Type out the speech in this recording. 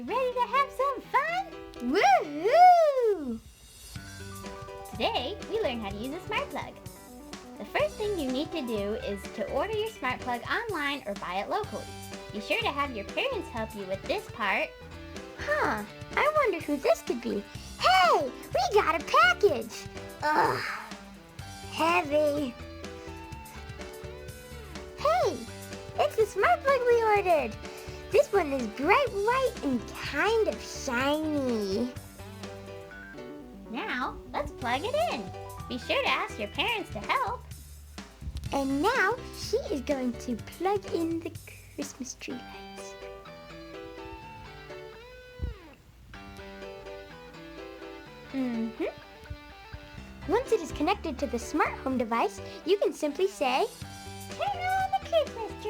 You ready to have some fun? Woohoo! Today, we learn how to use a smart plug. The first thing you need to do is to order your smart plug online or buy it locally. Be sure to have your parents help you with this part. Huh, I wonder who this could be. Hey, we got a package! Ugh, heavy. Hey, it's the smart plug we ordered. This one is bright white and kind of shiny. Now, let's plug it in. Be sure to ask your parents to help. And now she is going to plug in the Christmas tree lights. Once it is connected to the smart home device, you can simply say, Turn on the Christmas tree.